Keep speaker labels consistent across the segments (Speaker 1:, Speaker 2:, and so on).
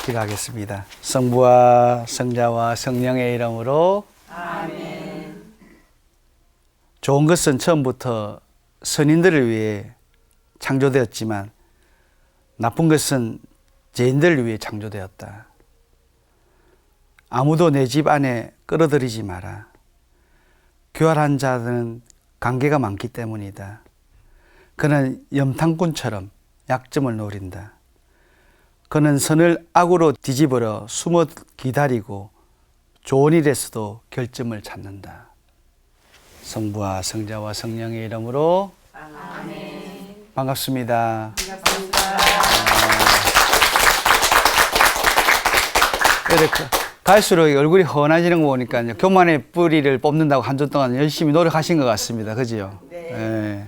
Speaker 1: 기도하겠습니다. 성부와 성자와 성령의 이름으로
Speaker 2: 아멘.
Speaker 1: 좋은 것은 처음부터 선인들을 위해 창조되었지만 나쁜 것은 죄인들을 위해 창조되었다. 아무도 내 집 안에 끌어들이지 마라. 교활한 자들은 관계가 많기 때문이다. 그는 염탐꾼처럼 약점을 노린다. 그는 선을 악으로 뒤집으려 숨어 기다리고 좋은 일에서도 결점을 찾는다. 성부와 성자와 성령의 이름으로
Speaker 2: 아멘.
Speaker 1: 반갑습니다.
Speaker 2: 반갑습니다.
Speaker 1: 갈수록 얼굴이 훤해지는 거 보니까 교만의 뿌리를 뽑는다고 한 주 동안 열심히 노력하신 것 같습니다. 그죠?
Speaker 2: 네.
Speaker 1: 예.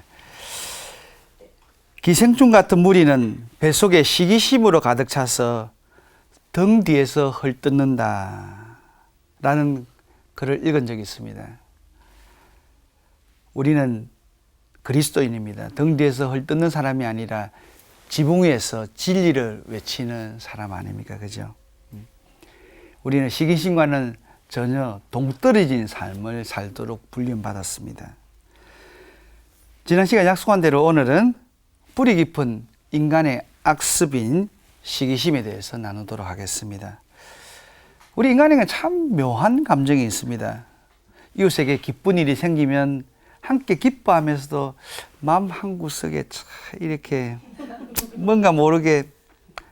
Speaker 1: 기생충 같은 무리는 뱃속에 시기심으로 가득 차서 등 뒤에서 헐뜯는다 라는 글을 읽은 적이 있습니다. 우리는 그리스도인입니다. 등 뒤에서 헐뜯는 사람이 아니라 지붕 위에서 진리를 외치는 사람 아닙니까? 그죠? 우리는 시기심과는 전혀 동떨어진 삶을 살도록 훈련받았습니다. 지난 시간 약속한 대로 오늘은 뿌리 깊은 인간의 악습인 시기심에 대해서 나누도록 하겠습니다. 우리 인간에게는 참 묘한 감정이 있습니다. 이웃에게 기쁜 일이 생기면 함께 기뻐하면서도 마음 한구석에 이렇게 뭔가 모르게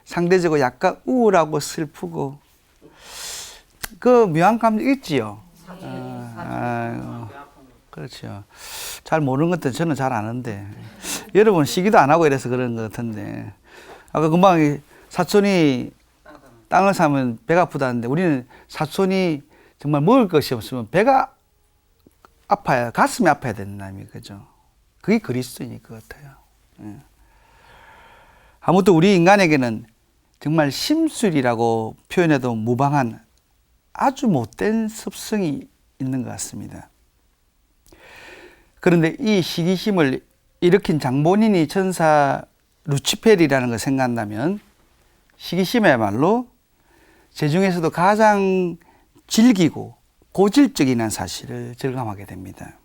Speaker 1: 상대적으로 약간 우울하고 슬프고 그 묘한 감정 있지요. 그렇죠. 잘 모르는 것들 저는 잘 아는데 여러분 시기도 안 하고 이래서 그런 것 같은데 아까 금방 사촌이 땅을 사면 배가 아프다는데 우리는 사촌이 정말 먹을 것이 없으면 배가 아파야 가슴이 아파야 되는 남이 그죠. 그게 그리스도인일 것 같아요. 아무튼 우리 인간에게는 정말 심술이라고 표현해도 무방한 아주 못된 습성이 있는 것 같습니다. 그런데 이 시기심을 일으킨 장본인이 천사 루치페리라는 걸 생각한다면 시기심이야말로 제 중에서도 가장 질기고 고질적인 사실을 절감하게 됩니다.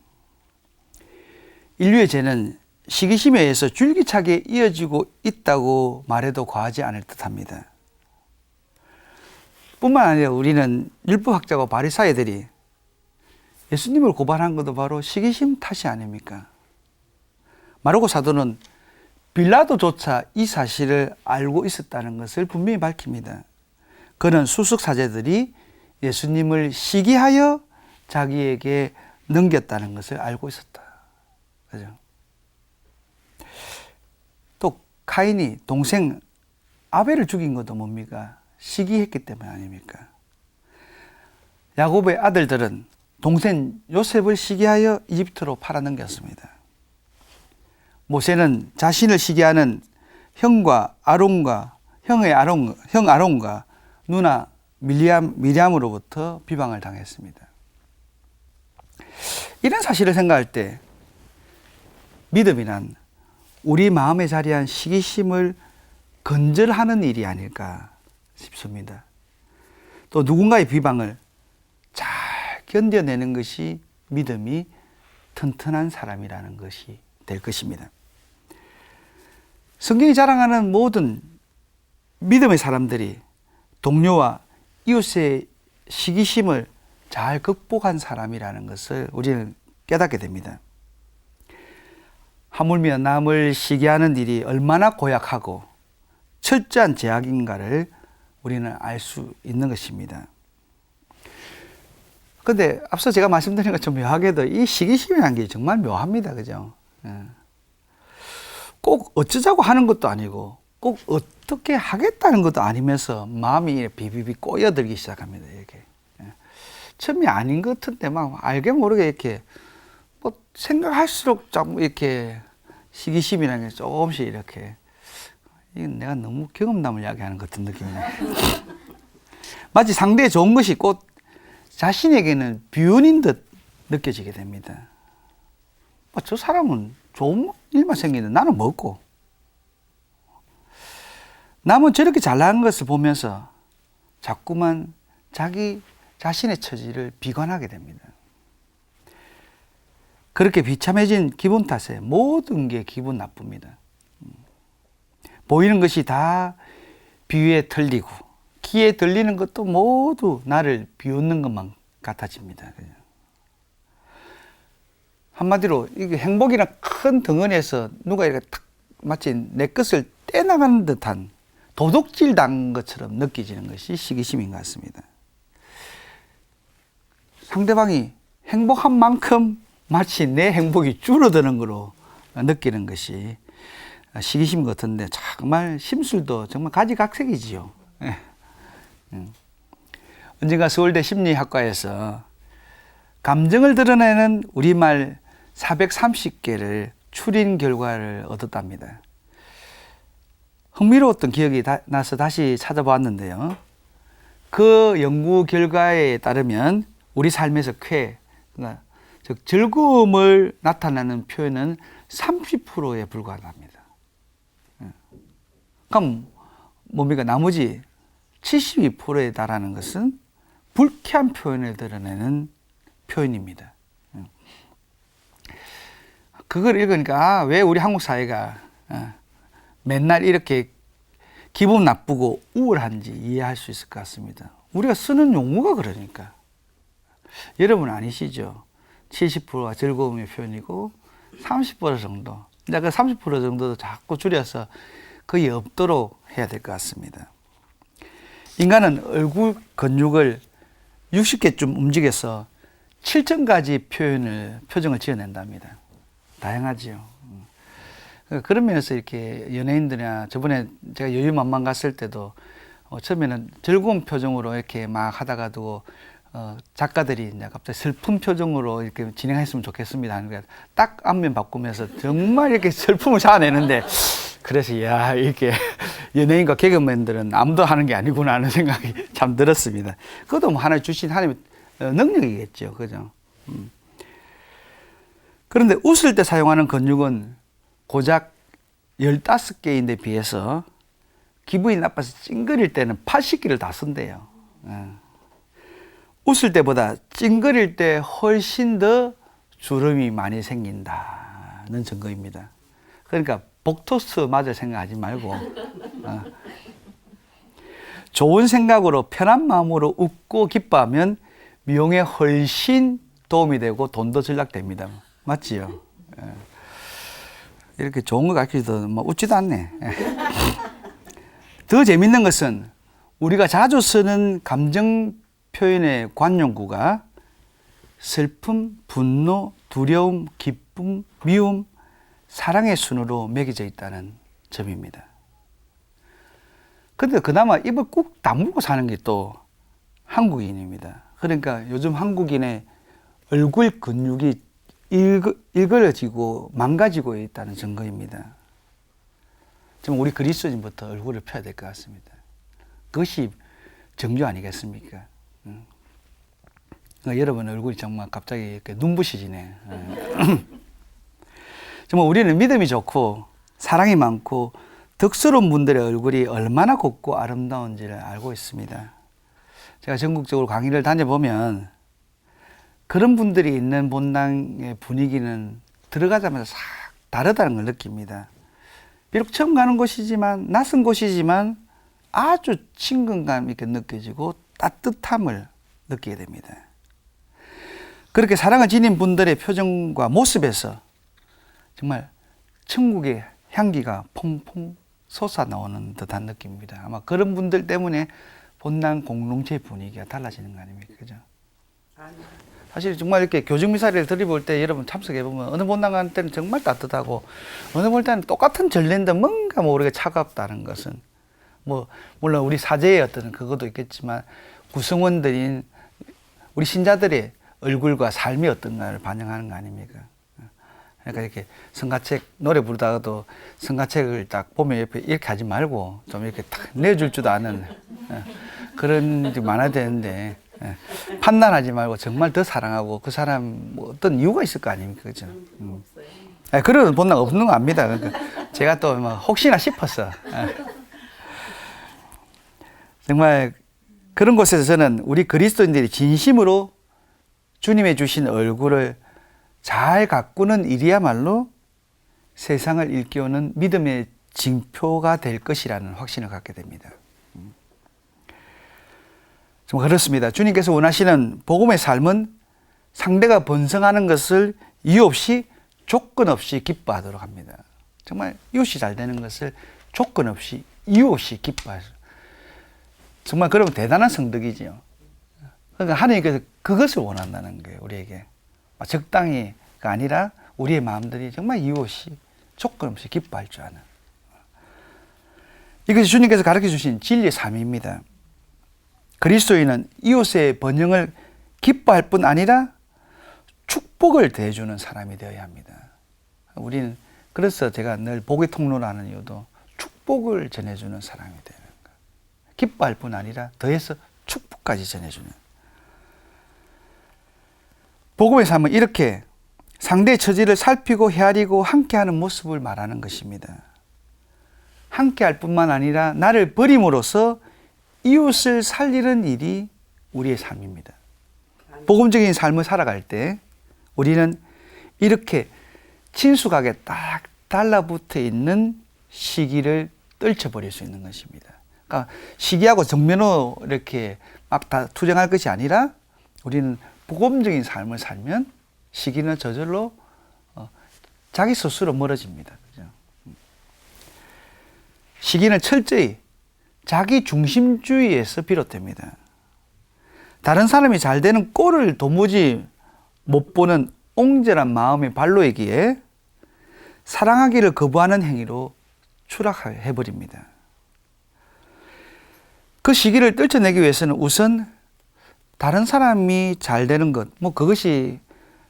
Speaker 1: 인류의 죄는 시기심에 의해서 줄기차게 이어지고 있다고 말해도 과하지 않을 듯합니다. 뿐만 아니라 우리는 율법학자와 바리사이들이 예수님을 고발한 것도 바로 시기심 탓이 아닙니까? 마르고 사도는 빌라도조차 이 사실을 알고 있었다는 것을 분명히 밝힙니다. 그는 수석사제들이 예수님을 시기하여 자기에게 넘겼다는 것을 알고 있었다. 그죠? 또 카인이 동생 아벨을 죽인 것도 뭡니까? 시기했기 때문 아닙니까? 야곱의 아들들은 동생 요셉을 시기하여 이집트로 팔아넘겼습니다. 모세는 자신을 시기하는 형 아론과 누나 미리암으로부터 비방을 당했습니다. 이런 사실을 생각할 때 믿음이란 우리 마음에 자리한 시기심을 건절하는 일이 아닐까 싶습니다. 또 누군가의 비방을 잘 견뎌내는 것이 믿음이 튼튼한 사람이라는 것이 될 것입니다. 성경이 자랑하는 모든 믿음의 사람들이 동료와 이웃의 시기심을 잘 극복한 사람이라는 것을 우리는 깨닫게 됩니다. 하물며 남을 시기하는 일이 얼마나 고약하고 철저한 죄악인가를 우리는 알 수 있는 것입니다. 그런데 앞서 제가 말씀드린 것처럼 묘하게도 이 시기심이라는 게 정말 묘합니다. 그죠? 꼭 어쩌자고 하는 것도 아니고 꼭 어떻게 하겠다는 것도 아니면서 마음이 비비비 꼬여들기 시작합니다. 이렇게. 처음이 아닌 것 같은데 막 알게 모르게 이렇게 뭐 생각할수록 자꾸 이렇게 시기심이라는 게 조금씩 이렇게 이건 내가 너무 경험담을 이야기하는 것 같은 느낌이네. 마치 상대에 좋은 것이 꼭 자신에게는 비운인 듯 느껴지게 됩니다. 저 사람은 좋은 일만 생기는데 나는 먹고 남은 저렇게 잘 나가는 것을 보면서 자꾸만 자기 자신의 처지를 비관하게 됩니다. 그렇게 비참해진 기분 탓에 모든 게 기분 나쁩니다. 보이는 것이 다 비위에 틀리고 귀에 들리는 것도 모두 나를 비웃는 것만 같아집니다. 한마디로 이게 행복이란 큰 덩어리에서 누가 이렇게 탁 마치 내 것을 떼나가는 듯한 도둑질 당한 것처럼 느껴지는 것이 시기심인 것 같습니다. 상대방이 행복한 만큼 마치 내 행복이 줄어드는 거로 느끼는 것이 시기심 같은데 정말 심술도 정말 가지각색이지요. 언젠가 서울대 심리학과에서 감정을 드러내는 우리말 430개를 추린 결과를 얻었답니다. 흥미로웠던 기억이 나서 다시 찾아보았는데요. 그 연구 결과에 따르면 우리 삶에서 그러니까 즉 즐거움을 나타내는 표현은 30%에 불과합니다. 그럼 뭡니까? 나머지 72%에 달하는 것은 불쾌한 표현을 드러내는 표현입니다. 그걸 읽으니까 왜 우리 한국 사회가 맨날 이렇게 기분 나쁘고 우울한지 이해할 수 있을 것 같습니다. 우리가 쓰는 용어가 그러니까. 여러분 아니시죠? 70%가 즐거움의 표현이고 30% 정도. 이제 그 30% 정도도 자꾸 줄여서 거의 없도록 해야 될 것 같습니다. 인간은 얼굴 근육을 60개쯤 움직여서 7,000가지 표정을 지어낸답니다. 다양하지요. 그런 면에서 이렇게 연예인들이나 저번에 제가 여유만만 갔을 때도 처음에는 즐거운 표정으로 이렇게 막 하다가도 작가들이 이제 갑자기 슬픈 표정으로 이렇게 진행했으면 좋겠습니다 하는 거야. 딱 앞면 바꾸면서 정말 이렇게 슬픔을 자아내는데 그래서 야 이렇게 연예인과 개그맨들은 아무도 하는 게 아니구나 하는 생각이 참 들었습니다. 그것도 뭐 하나의 주신 하나님의 능력이겠죠. 그죠? 그런데 웃을 때 사용하는 근육은 고작 15개인데 비해서 기분이 나빠서 찡그릴 때는 80개를 다 쓴대요. 웃을 때보다 찡그릴 때 훨씬 더 주름이 많이 생긴다는 증거입니다. 그러니까 복토스 맞을 생각하지 말고 좋은 생각으로 편한 마음으로 웃고 기뻐하면 미용에 훨씬 도움이 되고 돈도 절약됩니다. 맞지요? 이렇게 좋은 거 가르쳐도 뭐 웃지도 않네. 더 재밌는 것은 우리가 자주 쓰는 감정 표현의 관용구가 슬픔, 분노, 두려움, 기쁨, 미움, 사랑의 순으로 매겨져 있다는 점입니다. 근데 그나마 입을 꾹 다물고 사는 게 또 한국인입니다. 그러니까 요즘 한국인의 얼굴 근육이 일그러지고 망가지고 있다는 증거입니다. 지금 우리 그리스도인부터 얼굴을 펴야 될 것 같습니다. 그것이 정조 아니겠습니까? 여러분 얼굴이 정말 갑자기 이렇게 눈부시지네. 정말 우리는 믿음이 좋고 사랑이 많고 덕스러운 분들의 얼굴이 얼마나 곱고 아름다운지를 알고 있습니다. 제가 전국적으로 강의를 다녀보면 그런 분들이 있는 본당의 분위기는 들어가자마자 싹 다르다는 걸 느낍니다. 비록 처음 가는 곳이지만 낯선 곳이지만 아주 친근감 있게 느껴지고 따뜻함을 느끼게 됩니다. 그렇게 사랑을 지닌 분들의 표정과 모습에서 정말 천국의 향기가 퐁퐁 솟아나오는 듯한 느낌입니다. 아마 그런 분들 때문에 본당 공동체 분위기가 달라지는 거 아닙니까? 그죠? 사실 정말 이렇게 교정미사를 드려볼 때 여러분 참석해보면 어느 본당 갈 때는 정말 따뜻하고 어느 볼 때는 똑같은 전례인데 뭔가 모르게 차갑다는 것은 뭐 물론 우리 사제의 어떤 그것도 있겠지만 구성원들인 우리 신자들의 얼굴과 삶이 어떤가를 반영하는 거 아닙니까? 그러니까 이렇게 성가책 노래 부르다가도 성가책을 딱 보면 옆에 이렇게 하지 말고 좀 이렇게 탁 내줄 줄도 아는 그런 게 많아야 되는데 판단하지 말고 정말 더 사랑하고 그 사람 뭐 어떤 이유가 있을 거 아닙니까? 그죠? 그런 본당 없는 거 압니다. 그러니까 제가 또 뭐 혹시나 싶어서 정말 그런 곳에서 저는 우리 그리스도인들이 진심으로 주님의 주신 얼굴을 잘 가꾸는 일이야말로 세상을 일깨우는 믿음의 징표가 될 것이라는 확신을 갖게 됩니다. 정말 그렇습니다. 주님께서 원하시는 복음의 삶은 상대가 번성하는 것을 이유 없이 조건 없이 기뻐하도록 합니다. 정말 이웃이 잘 되는 것을 조건 없이 이유 없이 기뻐하죠. 정말 그러면 대단한 성덕이지요. 그러니까 하나님께서 그것을 원한다는 거예요. 우리에게 적당히가 아니라 우리의 마음들이 정말 이유 없이 조건 없이 기뻐할 줄 아는, 이것이 주님께서 가르쳐 주신 진리의 삶입니다. 그리스도인은 이웃의 번영을 기뻐할 뿐 아니라 축복을 대해주는 사람이 되어야 합니다. 우리는 그래서 제가 늘 복의 통로라는 이유도 축복을 전해주는 사람이 되는 거예요. 기뻐할 뿐 아니라 더해서 축복까지 전해주는. 복음의 삶은 이렇게 상대의 처지를 살피고 헤아리고 함께하는 모습을 말하는 것입니다. 함께할 뿐만 아니라 나를 버림으로써 이웃을 살리는 일이 우리의 삶입니다. 복음적인 삶을 살아갈 때 우리는 이렇게 친숙하게 딱 달라붙어 있는 시기를 떨쳐버릴 수 있는 것입니다. 그러니까 시기하고 정면으로 이렇게 막 다 투쟁할 것이 아니라 우리는 복음적인 삶을 살면 시기는 저절로 자기 스스로 멀어집니다. 그죠? 시기는 철저히 자기 중심주의에서 비롯됩니다. 다른 사람이 잘 되는 꼴을 도무지 못 보는 옹졸한 마음의 발로이기에 사랑하기를 거부하는 행위로 추락해버립니다. 그 시기를 떨쳐내기 위해서는 우선 다른 사람이 잘 되는 것, 그것이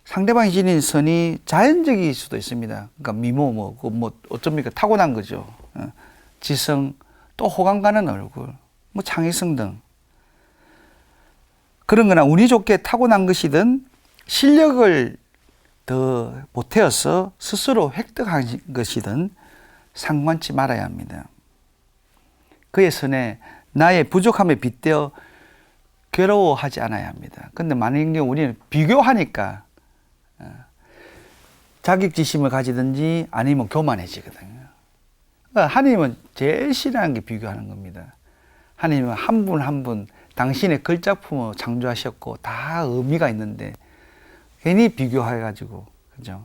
Speaker 1: 상대방이 지닌 선이 자연적일 수도 있습니다. 그러니까 미모, 어쩝니까? 타고난 거죠. 지성, 또 호감 가는 얼굴, 창의성 등. 그런 거나 운이 좋게 타고난 것이든 실력을 더 보태어서 스스로 획득한 것이든 상관치 말아야 합니다. 그의 선에 나의 부족함에 빗대어 괴로워하지 않아야 합니다. 그런데 많은 경우 우리는 비교하니까 자격지심을 가지든지 아니면 교만해지거든요. 그러니까 하나님은 제일 싫어하는 게 비교하는 겁니다. 하나님은 한 분 한 분 당신의 걸작품을 창조하셨고 다 의미가 있는데 괜히 비교해가지고, 그죠?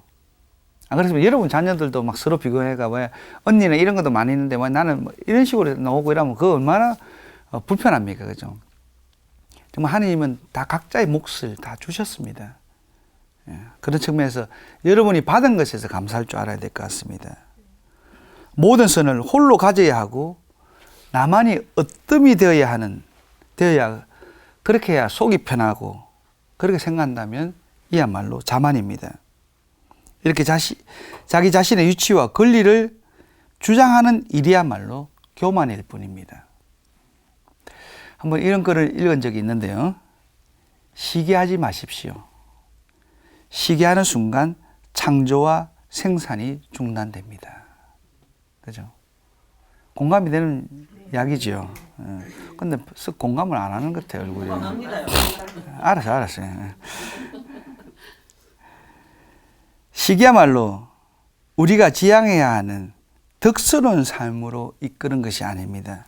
Speaker 1: 그래서 여러분 자녀들도 막 서로 비교해가 왜 언니는 이런 것도 많이 있는데 왜 나는 이런 식으로 나오고 이러면 그거 얼마나 불편합니까, 그죠? 정말 하나님은 다 각자의 몫을 다 주셨습니다. 그런 측면에서 여러분이 받은 것에서 감사할 줄 알아야 될 것 같습니다. 모든 선을 홀로 가져야 하고 나만이 으뜸이 되어야 그렇게 해야 속이 편하고 그렇게 생각한다면 이야말로 자만입니다. 이렇게 자기 자신의 위치와 권리를 주장하는 일이야말로 교만일 뿐입니다. 한번 이런 글을 읽은 적이 있는데요. 시기하지 마십시오. 시기하는 순간 창조와 생산이 중단됩니다. 그죠? 공감이 되는 이야기죠. 근데 썩 공감을 안 하는 것 같아요, 얼굴이. 알았어요. 시기야말로 우리가 지향해야 하는 덕스러운 삶으로 이끄는 것이 아닙니다.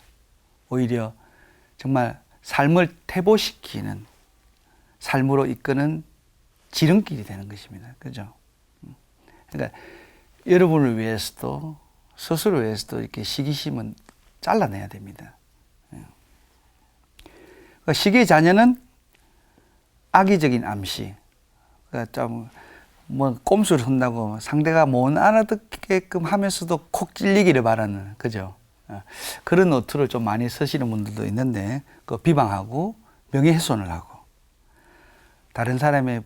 Speaker 1: 오히려 정말 삶을 퇴보시키는 삶으로 이끄는 지름길이 되는 것입니다. 그죠? 그러니까 여러분을 위해서도 스스로 위해서도 이렇게 시기심은 잘라내야 됩니다. 그러니까 시기의 자녀는 악의적인 암시, 그러니까 좀 꼼수를 쓴다고 상대가 못 알아듣게끔 하면서도 콕 찔리기를 바라는, 그죠? 그런 어투를 좀 많이 쓰시는 분들도 있는데, 그 비방하고 명예훼손을 하고 다른 사람의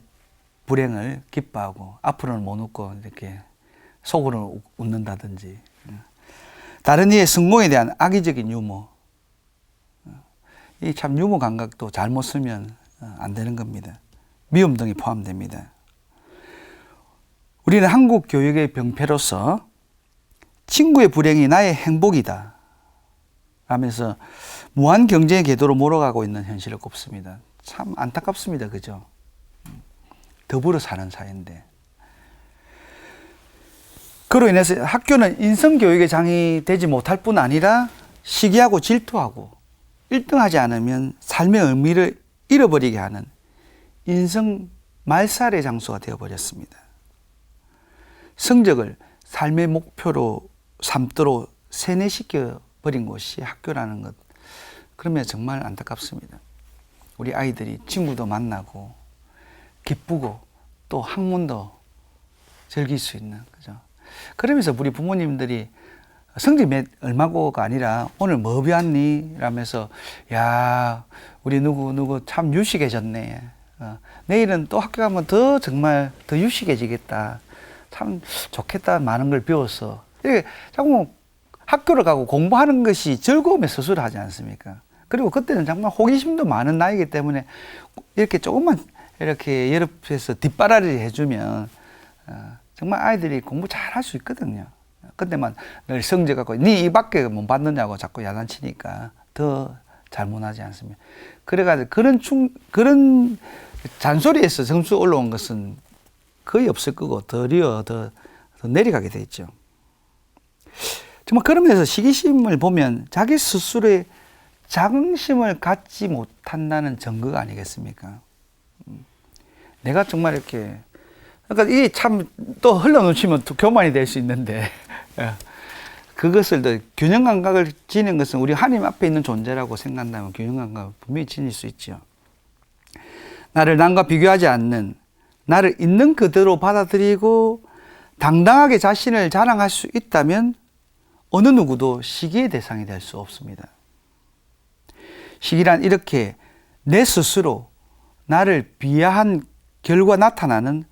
Speaker 1: 불행을 기뻐하고 앞으로는 못 웃고 이렇게 속으로 웃는다든지, 다른 이의 성공에 대한 악의적인 유머, 이 참 유머 감각도 잘못 쓰면 안 되는 겁니다. 미움 등이 포함됩니다. 우리는 한국 교육의 병폐로서 친구의 불행이 나의 행복이다 라면서 무한 경쟁의 궤도로 몰아가고 있는 현실을 꼽습니다. 참 안타깝습니다. 그죠? 더불어 사는 사회인데. 그로 인해서 학교는 인성교육의 장이 되지 못할 뿐 아니라 시기하고 질투하고 1등하지 않으면 삶의 의미를 잃어버리게 하는 인성 말살의 장소가 되어버렸습니다. 성적을 삶의 목표로 삼도록 세뇌시켜버린 곳이 학교라는 것. 그러면 정말 안타깝습니다. 우리 아이들이 친구도 만나고 기쁘고 또 학문도 즐길 수 있는, 그죠? 그러면서 우리 부모님들이 성적이 얼마고가 아니라 오늘 뭐 배웠니? 라면서 야, 우리 누구 참 유식해졌네. 내일은 또 학교 가면 더 정말 더 유식해지겠다. 참 좋겠다. 많은 걸 배웠어. 이렇게 자꾸 학교를 가고 공부하는 것이 즐거움의 서술을 하지 않습니까? 그리고 그때는 정말 호기심도 많은 나이기 때문에 이렇게 조금만 이렇게 옆에서 뒷바라리 해주면 정말 아이들이 공부 잘 할 수 있거든요. 근데만 늘 성적 갖고 니 이밖에 못 받느냐고 자꾸 야단치니까 더 잘못하지 않습니까? 그래가지고 그런 잔소리에서 점수 올라온 것은 거의 없을 거고 더 내려가게 돼 있죠. 정말 그러면서 시기심을 보면 자기 스스로의 자긍심을 갖지 못한다는 증거가 아니겠습니까? 내가 정말 이렇게, 그러니까 이게 참 또 흘러놓치면 또 교만이 될 수 있는데, 그것을 더 균형 감각을 지닌 것은 우리 하나님 앞에 있는 존재라고 생각한다면 균형 감각을 분명히 지닐 수 있죠. 나를 남과 비교하지 않는, 나를 있는 그대로 받아들이고 당당하게 자신을 자랑할 수 있다면 어느 누구도 시기의 대상이 될 수 없습니다. 시기란 이렇게 내 스스로 나를 비하한 결과 나타나는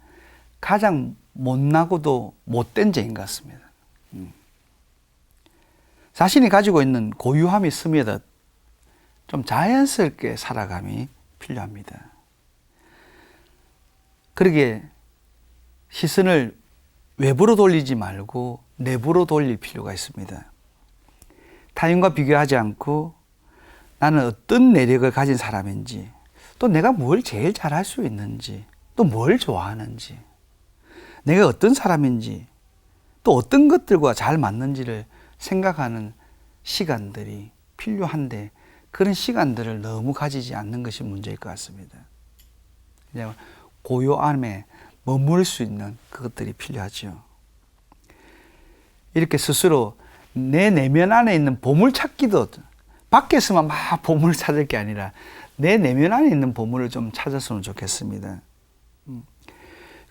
Speaker 1: 가장 못나고도 못된 죄인 것 같습니다. 자신이 가지고 있는 고유함이 스며듯 좀 자연스럽게 살아감이 필요합니다. 그러기에 시선을 외부로 돌리지 말고 내부로 돌릴 필요가 있습니다. 타인과 비교하지 않고 나는 어떤 내력을 가진 사람인지, 또 내가 뭘 제일 잘할 수 있는지, 또 뭘 좋아하는지, 내가 어떤 사람인지, 또 어떤 것들과 잘 맞는지를 생각하는 시간들이 필요한데 그런 시간들을 너무 가지지 않는 것이 문제일 것 같습니다. 그냥 고요함에 머물 수 있는 그것들이 필요하죠. 이렇게 스스로 내 내면 안에 있는 보물 찾기도, 밖에서만 막 보물을 찾을 게 아니라 내 내면 안에 있는 보물을 좀 찾았으면 좋겠습니다.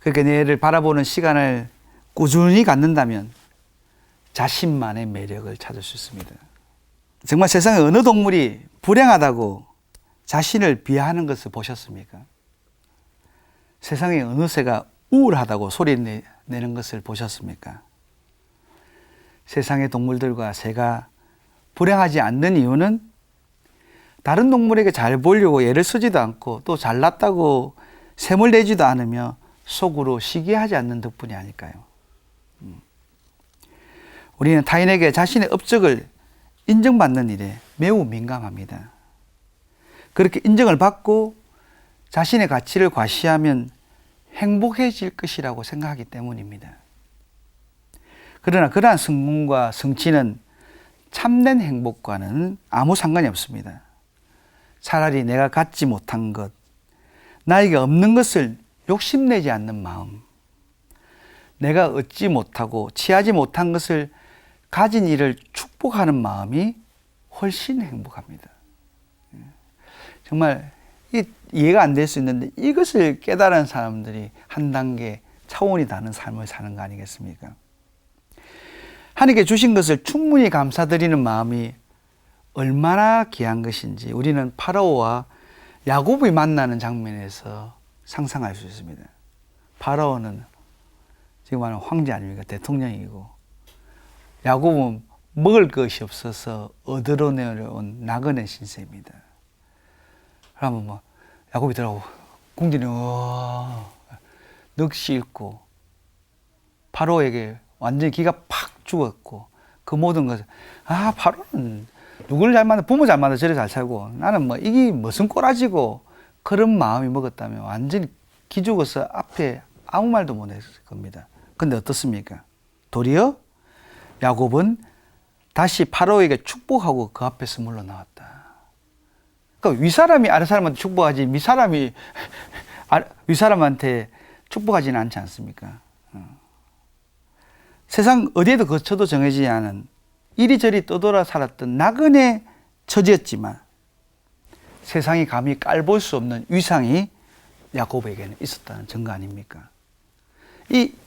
Speaker 1: 그렇게 내를 바라보는 시간을 꾸준히 갖는다면 자신만의 매력을 찾을 수 있습니다. 정말 세상에 어느 동물이 불행하다고 자신을 비하하는 것을 보셨습니까? 세상에 어느 새가 우울하다고 소리 내는 것을 보셨습니까? 세상의 동물들과 새가 불행하지 않는 이유는 다른 동물에게 잘 보이려고 애를 쓰지도 않고 또 잘났다고 샘을 내지도 않으며 속으로 시기하지 않는 덕분이 아닐까요? 우리는 타인에게 자신의 업적을 인정받는 일에 매우 민감합니다. 그렇게 인정을 받고 자신의 가치를 과시하면 행복해질 것이라고 생각하기 때문입니다. 그러나 그러한 성공과 성취는 참된 행복과는 아무 상관이 없습니다. 차라리 내가 갖지 못한 것, 나에게 없는 것을 욕심내지 않는 마음, 내가 얻지 못하고 취하지 못한 것을 가진 이를 축복하는 마음이 훨씬 행복합니다. 정말 이해가 안 될 수 있는데 이것을 깨달은 사람들이 한 단계 차원이 다른 삶을 사는 거 아니겠습니까? 하나님께 주신 것을 충분히 감사드리는 마음이 얼마나 귀한 것인지 우리는 파라오와 야곱이 만나는 장면에서 상상할 수 있습니다. 파라오는 지금 말하는 황제 아닙니까? 대통령이고, 야곱은 먹을 것이 없어서 얻으러 내려온 나그네 신세입니다. 그러면 뭐 야곱이 들어가고 궁전에 넋이 잃고 파로에게 완전히 기가 팍 죽었고 그 모든 것을 파로는 누구를 잘 만나, 부모 잘 만나 저래 잘 살고 나는 뭐 이게 무슨 꼬라지고 그런 마음이 먹었다면 완전히 기죽어서 앞에 아무 말도 못 했을 겁니다. 근데 어떻습니까? 도리어 야곱은 다시 파로에게 축복하고 그 앞에서 물러나왔다. 그러니까 윗사람이 아랫사람한테 축복하지 밑사람이 윗사람한테 축복하지는 않지 않습니까? 세상 어디에도 거쳐도 정해지지 않은 이리저리 떠돌아 살았던 나그네 처지였지만 세상이 감히 깔볼 수 없는 위상이 야곱에게는 있었다는 증거 아닙니까?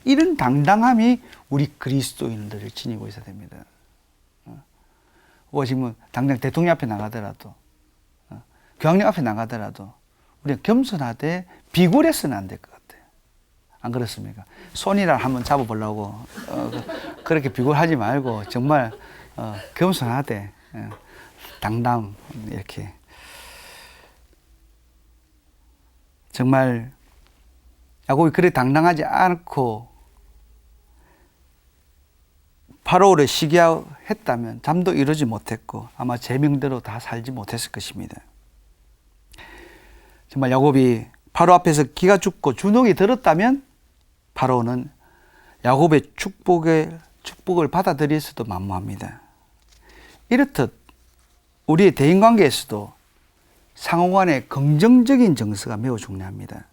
Speaker 1: 이런 당당함이 우리 그리스도인들을 지니고 있어야 됩니다. 지금 당장 대통령 앞에 나가더라도 교황님 앞에 나가더라도 우리가 겸손하되 비굴해서는 안 될 것 같아요. 안 그렇습니까? 손이라 한번 잡아보려고 그렇게 비굴하지 말고 정말 겸손하되 당당 이렇게 정말 야곱이 그렇게 당당하지 않고 파로를 시기했다면 잠도 이루지 못했고 아마 제 명대로 다 살지 못했을 것입니다. 정말 야곱이 파로 앞에서 기가 죽고 주눅이 들었다면 파로는 야곱의 축복을 받아들일 수도 만무합니다. 이렇듯 우리의 대인관계에서도 상호간의 긍정적인 정서가 매우 중요합니다.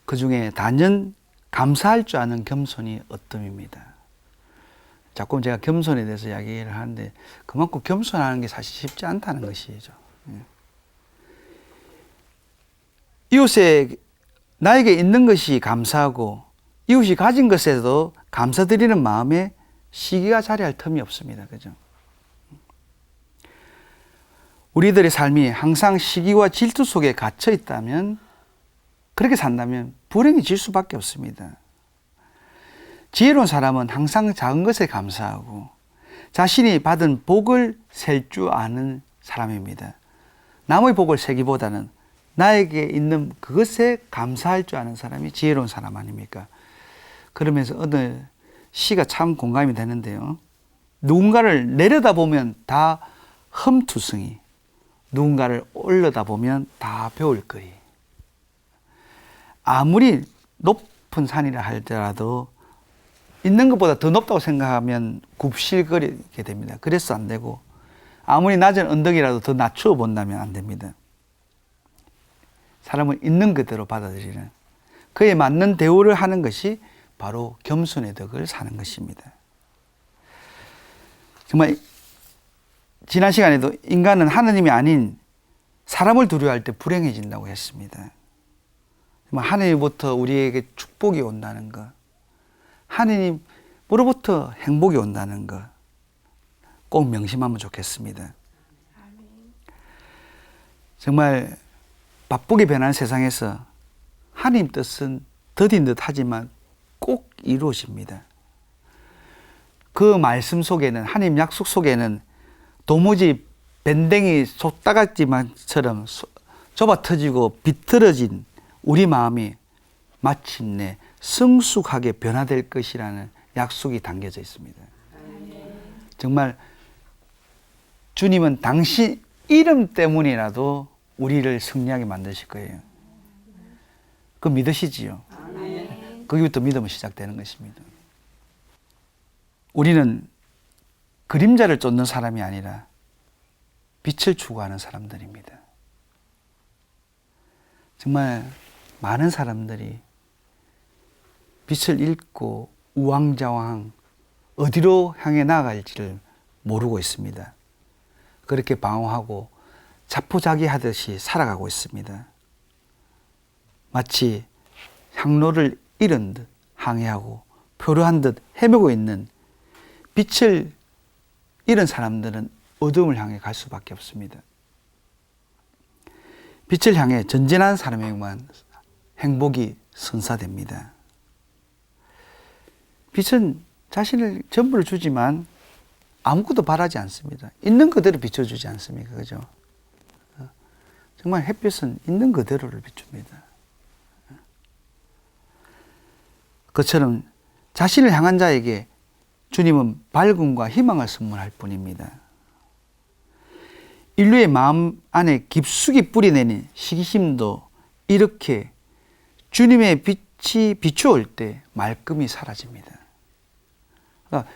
Speaker 1: 그 중에 단연 감사할 줄 아는 겸손이 어뜸입니다. 자꾸 제가 겸손에 대해서 이야기를 하는데 그만큼 겸손하는 게 사실 쉽지 않다는 것이죠. 이웃에 나에게 있는 것이 감사하고 이웃이 가진 것에도 감사드리는 마음에 시기가 자리할 틈이 없습니다. 그죠? 우리들의 삶이 항상 시기와 질투 속에 갇혀 있다면 그렇게 산다면 불행해질 수밖에 없습니다. 지혜로운 사람은 항상 작은 것에 감사하고 자신이 받은 복을 셀 줄 아는 사람입니다. 남의 복을 세기보다는 나에게 있는 그것에 감사할 줄 아는 사람이 지혜로운 사람 아닙니까? 그러면서 어느 시가 참 공감이 되는데요. 누군가를 내려다보면 다 흠투성이, 누군가를 올려다보면 다 배울 거리. 아무리 높은 산이라 할지라도 있는 것보다 더 높다고 생각하면 굽실거리게 됩니다. 그래서 안 되고 아무리 낮은 언덕이라도 더 낮추어 본다면 안 됩니다. 사람은 있는 그대로 받아들이는 그에 맞는 대우를 하는 것이 바로 겸손의 덕을 사는 것입니다. 정말 지난 시간에도 인간은 하느님이 아닌 사람을 두려워할 때 불행해진다고 했습니다. 하느님부터 우리에게 축복이 온다는 것, 하느님으로부터 행복이 온다는 것 꼭 명심하면 좋겠습니다. 정말 바쁘게 변하는 세상에서 하느님 뜻은 더딘 듯 하지만 꼭 이루어집니다. 그 말씀 속에는, 하느님 약속 속에는 도무지 밴댕이 솥다각지만처럼 좁아 터지고 비틀어진 우리 마음이 마침내 성숙하게 변화될 것이라는 약속이 담겨져 있습니다. 정말 주님은 당신 이름 때문이라도 우리를 승리하게 만드실 거예요. 그거 믿으시지요? 거기부터 믿음은 시작되는 것입니다. 우리는 그림자를 쫓는 사람이 아니라 빛을 추구하는 사람들입니다. 정말 많은 사람들이 빛을 잃고 우왕좌왕 어디로 향해 나아갈지를 모르고 있습니다. 그렇게 방황하고 자포자기하듯이 살아가고 있습니다. 마치 향로를 잃은 듯 항해하고 표류한 듯 헤매고 있는 빛을 잃은 사람들은 어둠을 향해 갈 수밖에 없습니다. 빛을 향해 전진한 사람에게만 행복이 선사됩니다. 빛은 자신을 전부를 주지만 아무것도 바라지 않습니다. 있는 그대로 비춰주지 않습니까? 그죠? 정말 햇빛은 있는 그대로를 비춥니다. 그처럼 자신을 향한 자에게 주님은 밝음과 희망을 선물할 뿐입니다. 인류의 마음 안에 깊숙이 뿌리내린 시기심도 이렇게 주님의 빛이 비추올 때 말끔히 사라집니다. 그러니까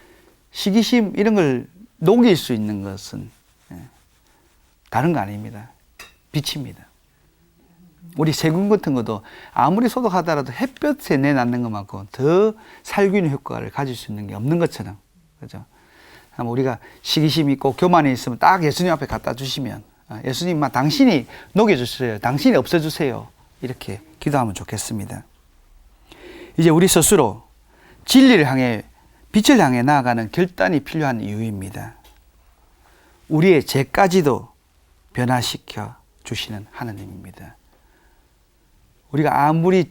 Speaker 1: 시기심 이런 걸 녹일 수 있는 것은 다른 거 아닙니다. 빛입니다. 우리 세균 같은 것도 아무리 소독하더라도 햇볕에 내놨는 것만큼 더 살균 효과를 가질 수 있는 게 없는 것처럼, 그죠? 우리가 시기심 있고 교만이 있으면 딱 예수님 앞에 갖다 주시면, 예수님만 당신이 녹여주세요. 당신이 없애주세요. 이렇게 기도하면 좋겠습니다. 이제 우리 스스로 진리를 향해, 빛을 향해 나아가는 결단이 필요한 이유입니다. 우리의 죄까지도 변화시켜 주시는 하나님입니다. 우리가 아무리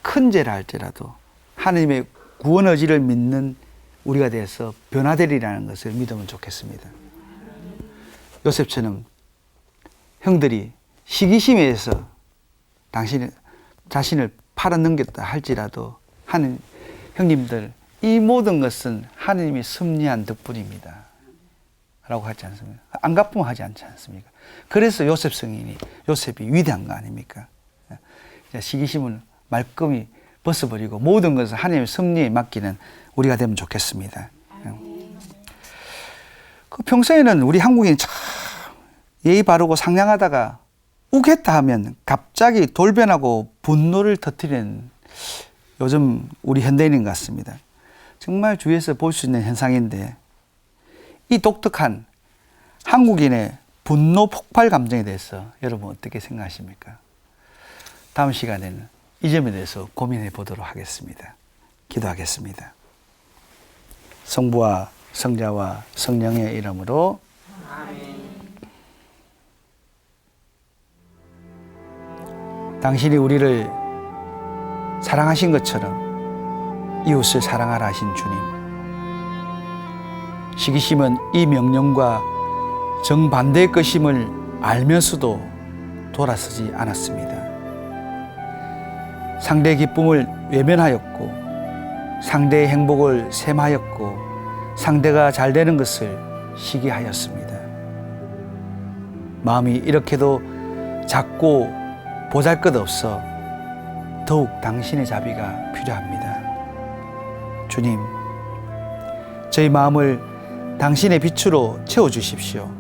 Speaker 1: 큰 죄를 할지라도 하나님의 구원 의지를 믿는 우리가 돼서 변화되리라는 것을 믿으면 좋겠습니다. 요셉처럼 형들이 시기심에 의해서 당신 자신을 팔아넘겼다 할지라도 하는 형님들, 이 모든 것은 하나님이 섭리한 덕분입니다 라고 하지 않습니까? 안 갚으면 하지 않지 않습니까? 그래서 요셉 성인이, 요셉이 위대한 거 아닙니까? 시기심을 말끔히 벗어버리고 모든 것을 하나님의 섭리에 맡기는 우리가 되면 좋겠습니다. 그 평소에는 우리 한국인이 참 예의 바르고 상냥하다가 우겠다 하면 갑자기 돌변하고 분노를 터뜨리는 요즘 우리 현대인인 것 같습니다. 정말 주위에서 볼 수 있는 현상인데, 이 독특한 한국인의 분노 폭발 감정에 대해서 여러분 어떻게 생각하십니까? 다음 시간에는 이 점에 대해서 고민해 보도록 하겠습니다. 기도하겠습니다. 성부와 성자와 성령의 이름으로 아멘. 당신이 우리를 사랑하신 것처럼 이웃을 사랑하라 하신 주님, 시기심은 이 명령과 정반대의 것임을 알면서도 돌아서지 않았습니다. 상대의 기쁨을 외면하였고, 상대의 행복을 셈하였고, 상대가 잘 되는 것을 시기하였습니다. 마음이 이렇게도 작고 보잘것없어 더욱 당신의 자비가 필요합니다. 주님, 저희 마음을 당신의 빛으로 채워주십시오.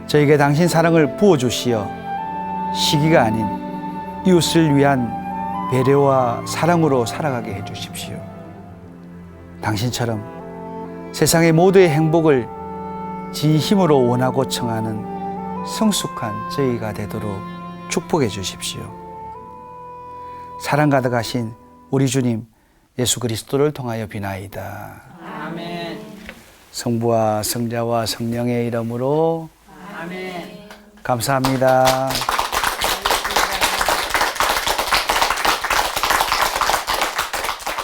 Speaker 1: 저에게 당신 사랑을 부어주시어 시기가 아닌 이웃을 위한 배려와 사랑으로 살아가게 해주십시오. 당신처럼 세상의 모두의 행복을 진심으로 원하고 청하는 성숙한 저희가 되도록 축복해 주십시오. 사랑 가득하신 우리 주님 예수 그리스도를 통하여 비나이다.
Speaker 2: 아멘.
Speaker 1: 성부와 성자와 성령의 이름으로 아멘. 감사합니다.